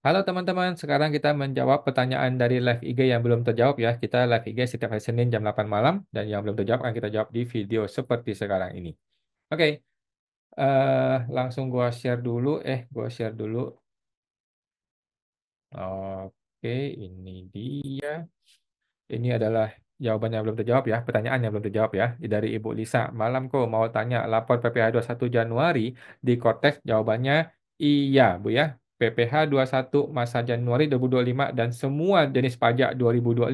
Halo teman-teman, sekarang kita menjawab pertanyaan dari live IG yang belum terjawab ya. Kita live IG setiap hari Senin jam 8 malam dan yang belum terjawab akan kita jawab di video seperti sekarang ini. Oke, langsung gua share dulu. Gua share dulu. Oke, ini dia. Ini adalah jawaban yang belum terjawab ya, pertanyaan yang belum terjawab ya. Dari Ibu Lisa. Malamku mau tanya lapor PPh 21 Januari di Kortex, jawabannya iya, Bu ya. PPh 21 masa Januari 2025 dan semua jenis pajak 2025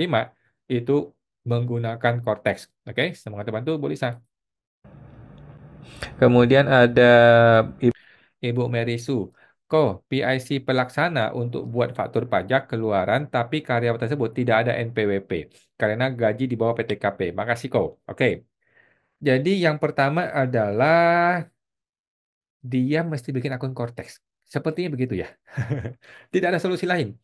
itu menggunakan Kortex. Oke, semoga terbantu Bu Lisa. Kemudian ada Ibu Mary Sue. PIC pelaksana untuk buat faktur pajak keluaran tapi karyawan tersebut tidak ada NPWP karena gaji di bawah PTKP. Makasih Ko. Oke. Jadi yang pertama adalah dia mesti bikin akun Cortex. Sepertinya begitu ya. Tidak ada solusi lain.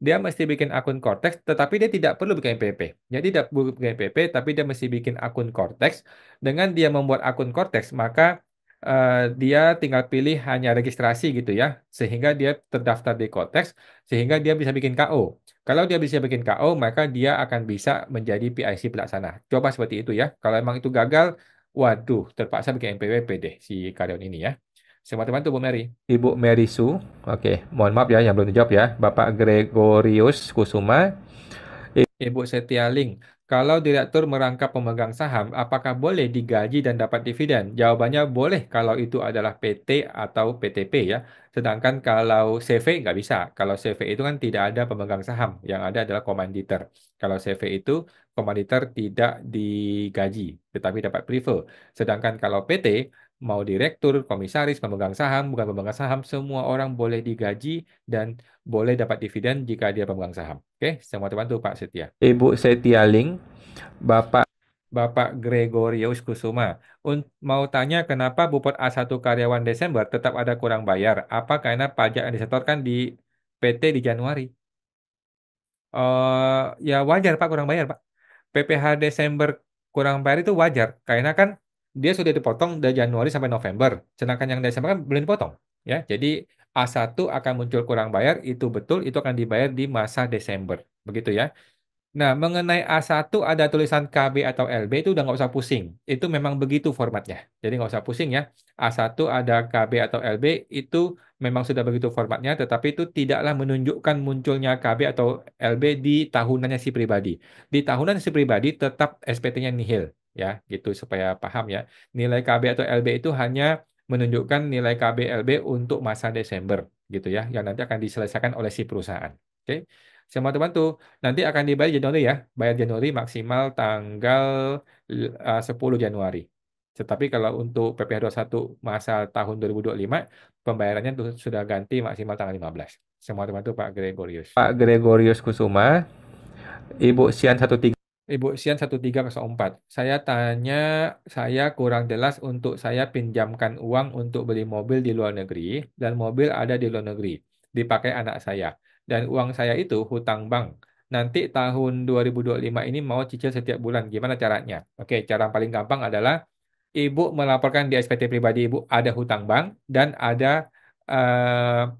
Dia mesti bikin akun Cortex, tetapi dia tidak perlu bikin NPWP. Jadi tidak perlu bikin NPWP, tapi dia mesti bikin akun Cortex. Dengan dia membuat akun Cortex, maka dia tinggal pilih hanya registrasi gitu ya, sehingga dia terdaftar di Cortex, sehingga dia bisa bikin KO. Kalau dia bisa bikin KO, maka dia akan bisa menjadi PIC pelaksana. Coba seperti itu ya. Kalau emang itu gagal, waduh, terpaksa bikin NPWP deh si karyawan ini ya. Semua teman tuh Bu Mary. Ibu Mary Sue. Oke, mohon maaf ya yang belum dijawab ya. Bapak Gregorius Kusuma. Ibu Setialing, kalau direktur merangkap pemegang saham, apakah boleh digaji dan dapat dividen? Jawabannya boleh kalau itu adalah PT atau PTP ya. Sedangkan kalau CV nggak bisa. Kalau CV itu kan tidak ada pemegang saham, yang ada adalah komanditer. Kalau CV itu komanditer tidak digaji, tetapi dapat prefer. Sedangkan kalau PT, mau direktur, komisaris, pemegang saham, bukan pemegang saham, semua orang boleh digaji dan boleh dapat dividen jika dia pemegang saham. Oke, semua terbantu Pak Setia. Ibu Setialing. Bapak Bapak Gregorius Kusuma, mau tanya kenapa Bupot A1 karyawan Desember tetap ada kurang bayar? Apa karena pajak yang disetorkan di PT di Januari? Ya wajar Pak kurang bayar Pak. PPh Desember kurang bayar itu wajar karena kan dia sudah dipotong dari Januari sampai November, sedangkan yang Desember kan belum dipotong. Ya, jadi A1 akan muncul kurang bayar itu betul itu akan dibayar di masa Desember. Begitu ya. Nah, mengenai A1 ada tulisan KB atau LB itu udah nggak usah pusing. Itu memang begitu formatnya. Jadi nggak usah pusing ya. A1 ada KB atau LB itu memang sudah begitu formatnya, tetapi itu tidaklah menunjukkan munculnya KB atau LB di tahunannya si pribadi. Di tahunan si pribadi tetap SPT-nya nihil ya, gitu supaya paham ya. Nilai KB atau LB itu hanya menunjukkan nilai KB LB untuk masa Desember gitu ya, yang nanti akan diselesaikan oleh si perusahaan. Oke. Sama teman tuh. Nanti akan dibayar Januari ya. Bayar Januari maksimal tanggal 10 Januari. Tetapi kalau untuk PPh satu masa tahun 2025, pembayarannya tuh sudah ganti maksimal tanggal 15. Semua teman tuh Pak Gregorius. Gregorius Kusuma. Ibu Sian 13. Ibu Sian 1304. Saya tanya, saya kurang jelas untuk saya pinjamkan uang untuk beli mobil di luar negeri, dan mobil ada di luar negeri, dipakai anak saya. Dan uang saya itu hutang bank. Nanti tahun 2025 ini mau cicil setiap bulan. Gimana caranya? Oke, cara paling gampang adalah Ibu melaporkan di SPT pribadi Ibu ada hutang bank dan ada eh,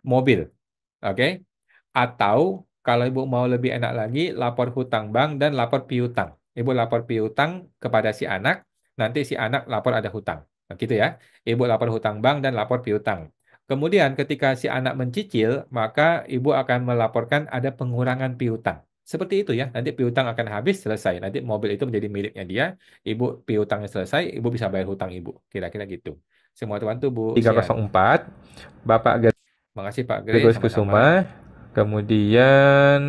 mobil. Oke? Atau kalau ibu mau lebih enak lagi, lapor hutang bank dan lapor piutang. Ibu lapor piutang kepada si anak, nanti si anak lapor ada hutang. Nah, gitu ya. Ibu lapor hutang bank dan lapor piutang. Kemudian ketika si anak mencicil, maka ibu akan melaporkan ada pengurangan piutang. Seperti itu ya. Nanti piutang akan habis, selesai. Nanti mobil itu menjadi miliknya dia. Ibu piutangnya selesai, ibu bisa bayar hutang ibu. Kira-kira gitu. Semua tuan tuh Bu Sian. 304. Bapak Makasih Pak Gre, Gregorius sama-sama. Kusuma. Kemudian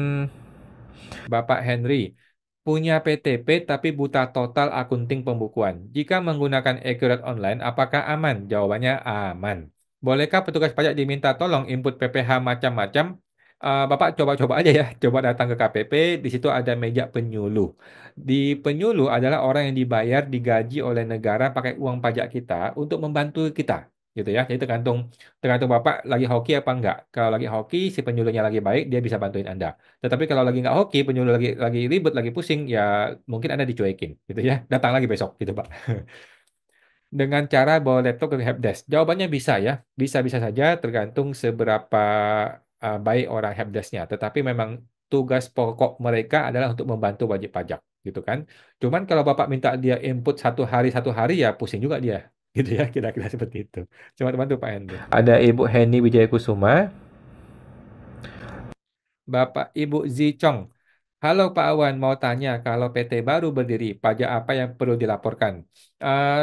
Bapak Henry, punya PTP tapi buta total akunting pembukuan. Jika menggunakan Accurate Online, apakah aman? Jawabannya aman. Bolehkah petugas pajak diminta tolong input PPh macam-macam? Bapak coba-coba aja ya, coba datang ke KPP, di situ ada meja penyuluh. Di penyuluh adalah orang yang dibayar, digaji oleh negara pakai uang pajak kita untuk membantu kita, gitu ya. Jadi tergantung tergantung Bapak lagi hoki apa enggak. Kalau lagi hoki, si penyuluhnya lagi baik, dia bisa bantuin Anda. Tetapi kalau lagi nggak hoki, penyuluh lagi ribet, lagi pusing, ya mungkin Anda dicuekin, gitu ya. Datang lagi besok, gitu Pak. Dengan cara bawa laptop ke helpdesk. Jawabannya bisa ya, bisa-bisa saja tergantung seberapa baik orang helpdesk-nya, tetapi memang tugas pokok mereka adalah untuk membantu wajib pajak, gitu kan. Cuman kalau Bapak minta dia input satu hari ya pusing juga dia, gitu ya, kira-kira seperti itu. Cuma bantu Pak Henry. Ada Ibu Heni Wijayakusuma. Bapak Ibu Zichong. Halo Pak Awan, mau tanya kalau PT baru berdiri, pajak apa yang perlu dilaporkan?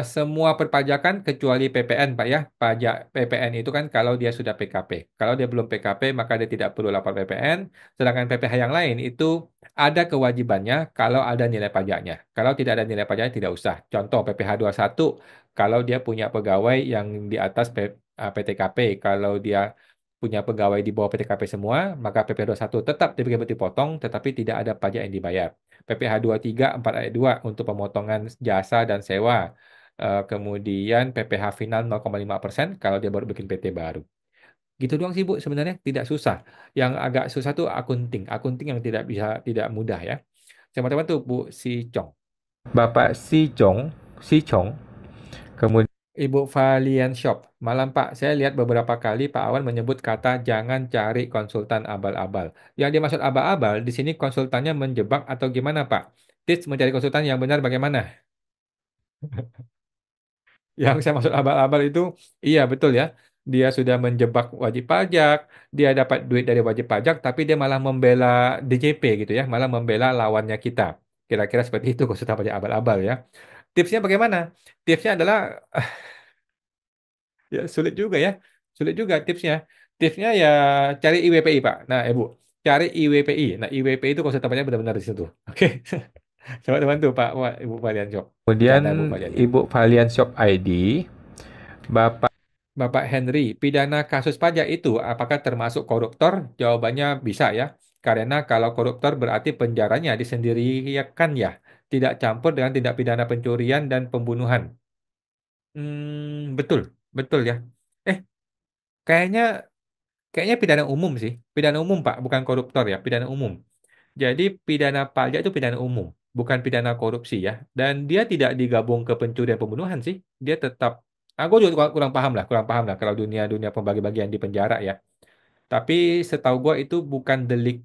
Semua perpajakan kecuali PPN, Pak ya. Pajak PPN itu kan kalau dia sudah PKP. Kalau dia belum PKP, maka dia tidak perlu lapor PPN. Sedangkan PPh yang lain itu ada kewajibannya kalau ada nilai pajaknya. Kalau tidak ada nilai pajaknya, tidak usah. Contoh PPh satu, kalau dia punya pegawai yang di atas PTKP. Kalau dia punya pegawai di bawah PTKP semua, maka PPh satu tetap dipotong, tetapi tidak ada pajak yang dibayar. PPh 23 4 ayat 2 untuk pemotongan jasa dan sewa. Kemudian PPh final 0,5% kalau dia baru bikin PT baru. Gitu doang sih Bu, sebenarnya tidak susah. Yang agak susah tuh akunting. Akunting yang tidak mudah ya. Teman-teman tuh Bu Si Chong. Bapak Si Chong. Kemudian Ibu Valian Shop. Malam Pak, saya lihat beberapa kali Pak Awan menyebut kata jangan cari konsultan abal-abal. Yang dimaksud abal-abal di sini konsultannya menjebak atau gimana Pak? Tips mencari konsultan yang benar bagaimana? Yang saya maksud abal-abal itu, iya betul ya. Dia sudah menjebak wajib pajak, dia dapat duit dari wajib pajak, tapi dia malah membela DJP gitu ya, malah membela lawannya kita. Kira-kira seperti itu konsultan pajak abal-abal ya. Tipsnya bagaimana? Tipsnya adalah ya, sulit juga ya. Sulit juga tipsnya. Tipsnya ya cari IWPI, Pak. Nah, Ibu, cari IWPI. Nah, IWPI itu konsultannya benar-benar di situ. Oke. Coba bantu Pak, Wah, Ibu Valian Shop. Bercanda Bu Valian ya. Ibu Valian Shop ID. Bapak Bapak Henry, pidana kasus pajak itu apakah termasuk koruptor? Jawabannya bisa ya. Karena kalau koruptor berarti penjaranya disendirikan ya. Tidak campur dengan tindak pidana pencurian dan pembunuhan. Betul, betul ya. Eh, kayaknya Kayaknya pidana umum sih. Pidana umum, Pak, bukan koruptor ya, pidana umum. Jadi pidana pajak itu pidana umum, bukan pidana korupsi ya. Dan dia tidak digabung ke pencurian pembunuhan sih. Dia tetap aku juga kurang paham lah kalau dunia pembagi-bagian di penjara ya. Tapi setahu gua itu bukan delik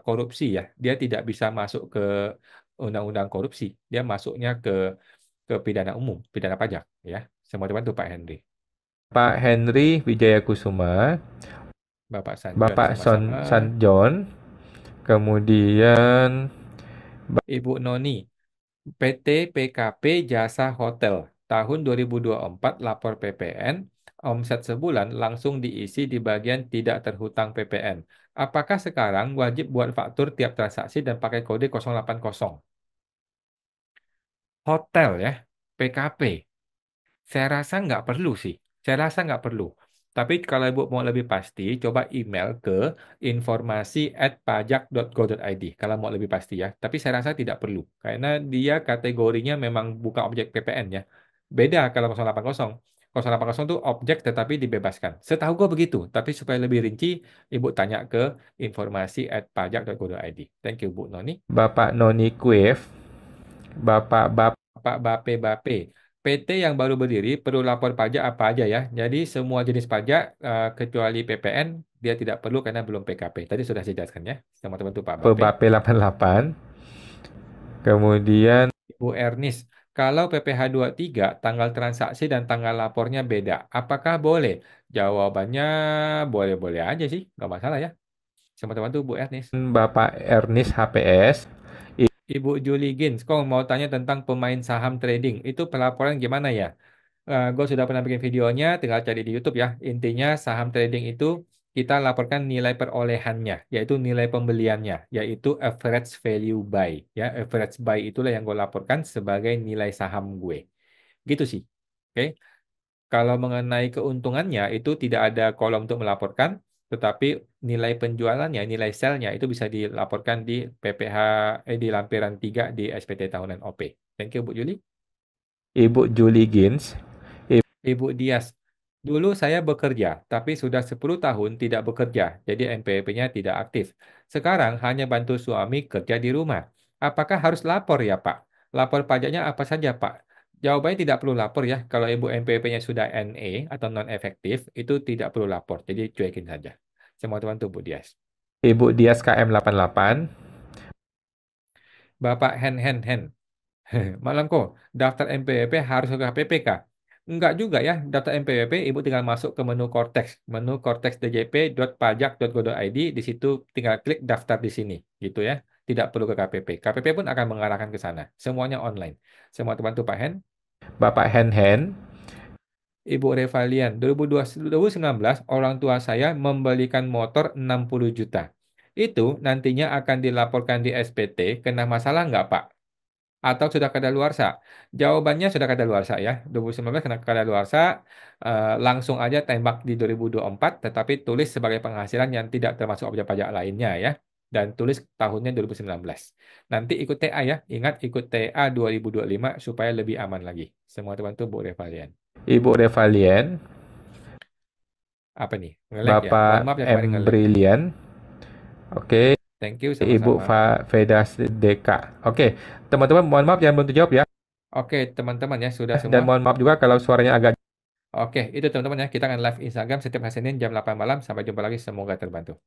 korupsi ya. Dia tidak bisa masuk ke undang-undang korupsi. Dia masuknya ke pidana umum, pidana pajak ya. Semua teman tuh Pak Henry. Henry Wijayakusuma. Bapak Sanjon Bapak sama-sama. Sanjon. Kemudian Ibu Noni. PT PKP Jasa Hotel tahun 2024 lapor PPN, omset sebulan langsung diisi di bagian tidak terhutang PPN. Apakah sekarang wajib buat faktur tiap transaksi dan pakai kode 080? Hotel ya, PKP. Saya rasa nggak perlu sih. Saya rasa nggak perlu. Tapi kalau Ibu mau lebih pasti, coba email ke informasi@pajak.go.id kalau mau lebih pasti ya. Tapi saya rasa tidak perlu. Karena dia kategorinya memang bukan objek PPN ya. Beda kalau 080. 080 itu objek tetapi dibebaskan. Setahu gue begitu. Tapi supaya lebih rinci, Ibu tanya ke informasi@pajak.go.id. Thank you, Bu Noni. Bapak Noni Kuef. Bapak Pak Bape Bape. PT yang baru berdiri perlu lapor pajak apa aja ya. Jadi semua jenis pajak kecuali PPN dia tidak perlu karena belum PKP. Tadi sudah saya jelaskan ya. Sama teman tuh Pak Bape. Bape 88. Kemudian Ibu Ernis, kalau PPh 23 tanggal transaksi dan tanggal lapornya beda, apakah boleh? Jawabannya boleh-boleh aja sih, nggak masalah ya. Sama teman tuh Bu Ernis. Bapak Ernest HPS. Ibu Julie Gins, kok mau tanya tentang pemain saham trading. Itu pelaporan gimana ya? Gue sudah pernah bikin videonya, tinggal cari di YouTube ya. Intinya saham trading itu kita laporkan nilai perolehannya, yaitu nilai pembeliannya, yaitu average value buy. Ya, average buy itulah yang gue laporkan sebagai nilai saham gue. Gitu sih. Oke. Kalau mengenai keuntungannya itu tidak ada kolom untuk melaporkan, tetapi nilai penjualannya, nilai sell-nya itu bisa dilaporkan di PPh di lampiran 3 di SPT tahunan OP. Thank you Bu Juli. Ibu Julie Gins. Ibu Dias, dulu saya bekerja, tapi sudah 10 tahun tidak bekerja, jadi NPWP-nya tidak aktif. Sekarang hanya bantu suami kerja di rumah. Apakah harus lapor ya, Pak? Lapor pajaknya apa saja, Pak? Jawabannya tidak perlu lapor ya. Kalau Ibu NPWP-nya sudah NE atau non-efektif, itu tidak perlu lapor. Jadi cuekin saja. Semua terbantu, Bu Dias. Ibu Dias KM88. Bapak Hen. Malamku, daftar NPWP harus ke KPP kah? Enggak juga ya, daftar NPWP Ibu tinggal masuk ke menu Cortex djp.pajak.go.id, di situ tinggal klik daftar di sini, gitu ya. Tidak perlu ke KPP. KPP pun akan mengarahkan ke sana. Semuanya online. Semua terbantu Pak Hen. Bapak Hen. Ibu Revalian, 2019 orang tua saya membelikan motor 60 juta. Itu nantinya akan dilaporkan di SPT, kena masalah nggak Pak? Atau sudah kadaluarsa? Jawabannya sudah kadaluarsa ya. 2019 kena kadaluarsa, langsung aja tembak di 2024, tetapi tulis sebagai penghasilan yang tidak termasuk objek pajak lainnya ya. Dan tulis tahunnya 2019. Nanti ikut TA ya. Ingat ikut TA 2025 supaya lebih aman lagi. Semua terbantu Bu Revalian. Ibu Revalien. Apa nih? Nge-lag ya? Mohon Bapak maaf ya kemarin M. nge-lag. Brilian. Oke. Thank you Ibu sama-sama. Vedas Deka. Oke. Teman-teman, mohon maaf yang belum terjawab ya. Oke, teman-teman ya, sudah Dan semua. mohon maaf juga kalau suaranya agak Oke, itu teman-teman ya. Kita akan live Instagram setiap hari Senin jam 8 malam. Sampai jumpa lagi. Semoga terbantu.